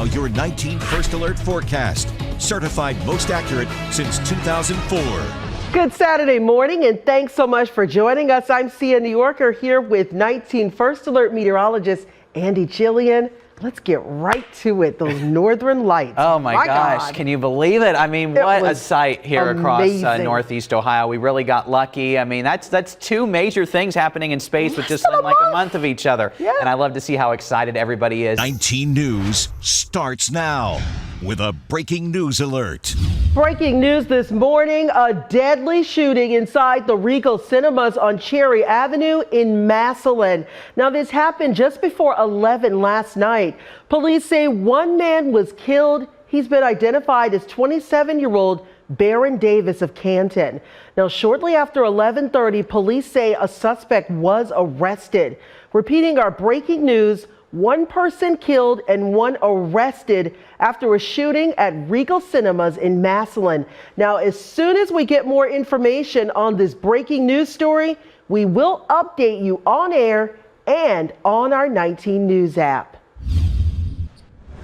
Now your 19 First Alert forecast. Certified most accurate since 2004. Good Saturday morning, and thanks so much for joining us. I'm Sia Nyorkor here with 19 First Alert meteorologist Andy Chillian. Let's get right to it. Those northern lights. Oh my gosh, God. can you believe it? I mean, what a sight here across Northeast Ohio. We really got lucky. I mean, that's two major things happening in space with just like a month of each other. Yeah. And I love to see how excited everybody is. 19 News starts now with a breaking news alert. Breaking news this morning, a deadly shooting inside the Regal Cinemas on Cherry Avenue in Massillon. Now, this happened just before 11 last night. Police say one man was killed. He's been identified as 27-year-old Baron Davis of Canton. Now, shortly after 11:30, police say a suspect was arrested. Repeating our breaking news, one person killed and one arrested after a shooting at Regal Cinemas in Massillon. Now, as soon as we get more information on this breaking news story, we will update you on air and on our 19 News app.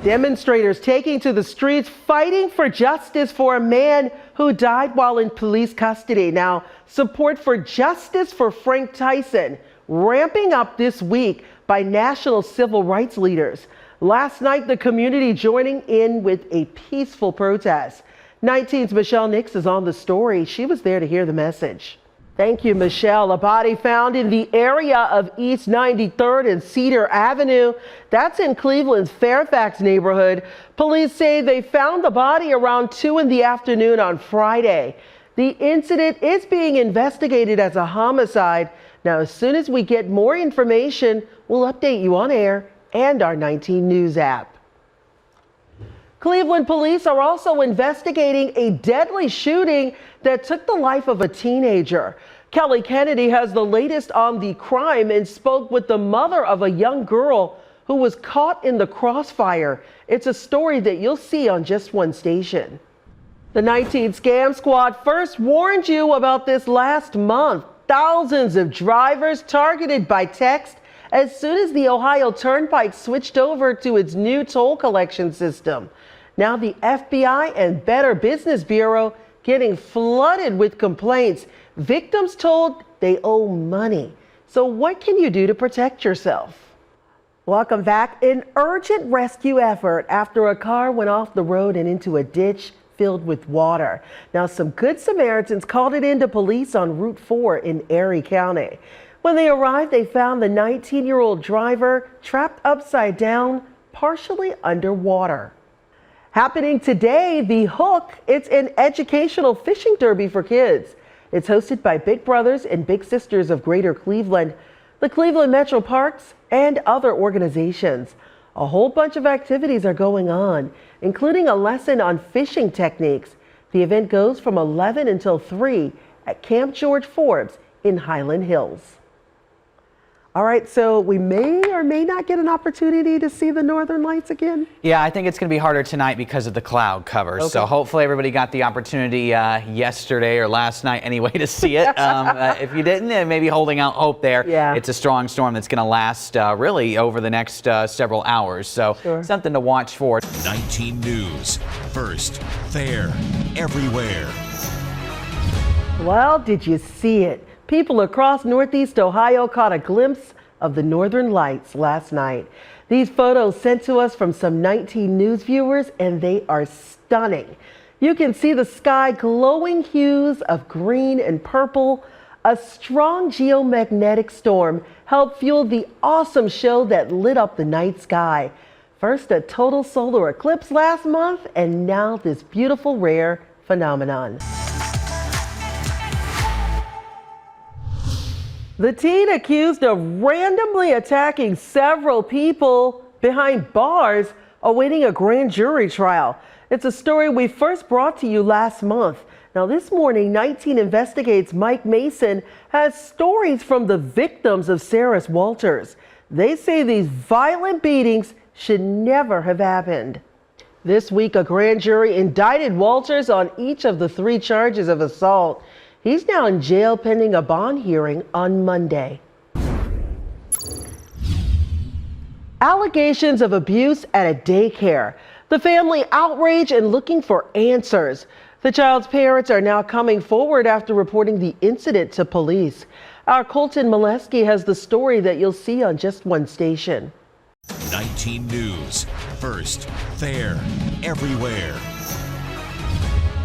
Demonstrators taking to the streets fighting for justice for a man who died while in police custody. Now, support for justice for Frank Tyson ramping up this week by national civil rights leaders. Last night, the community joining in with a peaceful protest. 19's Michelle Nix is on the story. She was there to hear the message. Thank you, Michelle. A body found in the area of East 93rd and Cedar Avenue. That's in Cleveland's Fairfax neighborhood. Police say they found the body around 2 in the afternoon on Friday. The incident is being investigated as a homicide. Now, as soon as we get more information, we'll update you on air and our 19 News app. Cleveland police are also investigating a deadly shooting that took the life of a teenager. Kelly Kennedy has the latest on the crime and spoke with the mother of a young girl who was caught in the crossfire. It's a story that you'll see on just one station. The 19 Scam Squad first warned you about this last month. Thousands of drivers targeted by text as soon as the Ohio Turnpike switched over to its new toll collection system. Now the FBI and Better Business Bureau getting flooded with complaints. Victims told they owe money. So what can you do to protect yourself? Welcome back. An urgent rescue effort after a car went off the road and into a ditch filled with water. Now, some good Samaritans called it into police on Route 4 in Erie County. When they arrived, they found the 19-year-old driver trapped upside down, partially underwater. Happening today, The Hook. It's an educational fishing derby for kids. It's hosted by Big Brothers and Big Sisters of Greater Cleveland, the Cleveland Metro Parks, and other organizations. A whole bunch of activities are going on, including a lesson on fishing techniques. The event goes from 11 until 3 at Camp George Forbes in Highland Hills. All right, so we may or may not get an opportunity to see the northern lights again. Yeah, I think it's going to be harder tonight because of the cloud cover. Okay. So hopefully everybody got the opportunity yesterday or last night anyway to see it. If you didn't, maybe holding out hope there. Yeah. It's a strong storm that's going to last really over the next several hours. So something to watch for. 19 News. First, fair, everywhere. Well, did you see it? People across Northeast Ohio caught a glimpse of the northern lights last night. These photos sent to us from some 19 News viewers, and they are stunning. You can see the sky glowing hues of green and purple. A strong geomagnetic storm helped fuel the awesome show that lit up the night sky. First a total solar eclipse last month, and now this beautiful rare phenomenon. The teen accused of randomly attacking several people behind bars awaiting a grand jury trial. It's a story we first brought to you last month. Now this morning, 19 Investigates Mike Mason has stories from the victims of Saris Walters. They say these violent beatings should never have happened. This week, a grand jury indicted Walters on each of the 3 charges of assault. He's now in jail pending a bond hearing on Monday. Allegations of abuse at a daycare. The family outrage and looking for answers. The child's parents are now coming forward after reporting the incident to police. Our Colton Molesky has the story that you'll see on just one station. 19 News. First, fair, everywhere.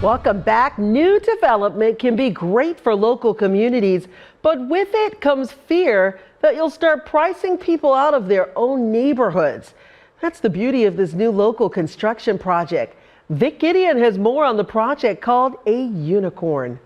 Welcome back. New development can be great for local communities, but with it comes fear that you'll start pricing people out of their own neighborhoods. That's the beauty of this new local construction project. Vic Gideon has more on the project called A Unicorn.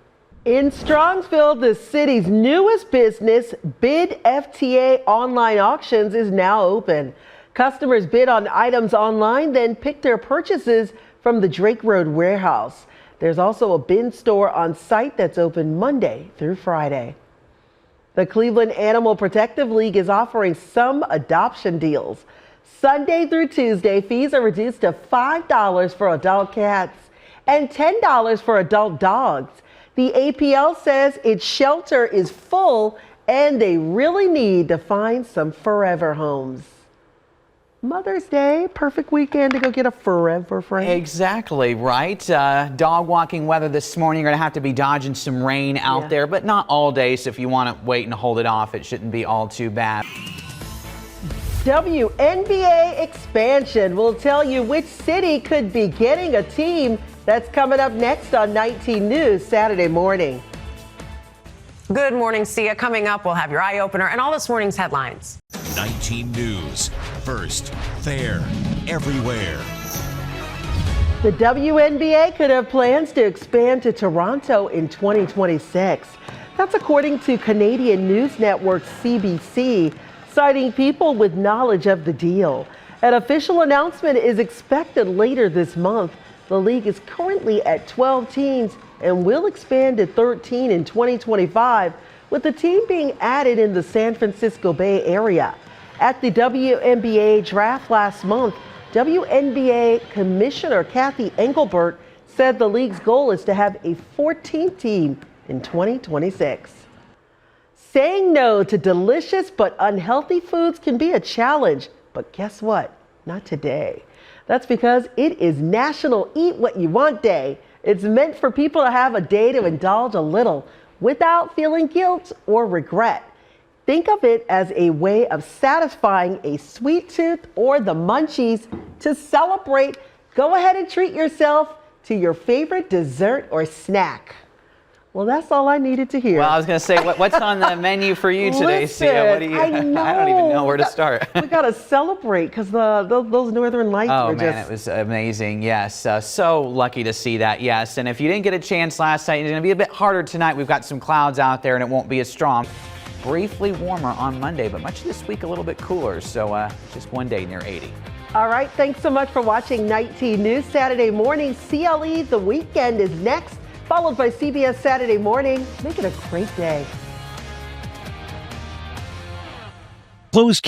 In Strongsville, the city's newest business, Bid FTA Online Auctions, is now open. Customers bid on items online, then pick their purchases from the Drake Road warehouse. There's also a bin store on site that's open Monday through Friday. The Cleveland Animal Protective League is offering some adoption deals. Sunday through Tuesday, fees are reduced to $5 for adult cats and $10 for adult dogs. The APL says its shelter is full and they really need to find some forever homes. Mother's Day, perfect weekend to go get a forever friend. Exactly right. Dog walking weather this morning. You're going to have to be dodging some rain out there, but not all day. So if you want to wait and hold it off, it shouldn't be all too bad. WNBA expansion will tell you which city could be getting a team. That's coming up next on 19 News Saturday morning. Good morning, Sia. Coming up, we'll have your eye opener and all this morning's headlines. 19 News. First, fair, everywhere. The WNBA could have plans to expand to Toronto in 2026. That's according to Canadian news network CBC, citing people with knowledge of the deal. An official announcement is expected later this month. The league is currently at 12 teams and will expand to 13 in 2025, with the team being added in the San Francisco Bay Area. At the WNBA draft last month, WNBA Commissioner Kathy Engelbert said the league's goal is to have a 14th team in 2026. Saying no to delicious but unhealthy foods can be a challenge, but guess what? Not today. That's because it is National Eat What You Want Day. It's meant for people to have a day to indulge a little without feeling guilt or regret. Think of it as a way of satisfying a sweet tooth or the munchies. To celebrate, go ahead and treat yourself to your favorite dessert or snack. Well, that's all I needed to hear. Well, I was going to say, what's on the menu for you today, Sia? What do you? I don't even know where to start. We got to celebrate because those northern lights were just... Oh, man, it was amazing. Yes, so lucky to see that, yes. And if you didn't get a chance last night, it's going to be a bit harder tonight. We've got some clouds out there and it won't be as strong. Briefly warmer on Monday, but much of this week a little bit cooler. So just one day near 80. All right, thanks so much for watching 19 News Saturday morning. CLE The Weekend is next, followed by CBS Saturday Morning. Make it a great day. Close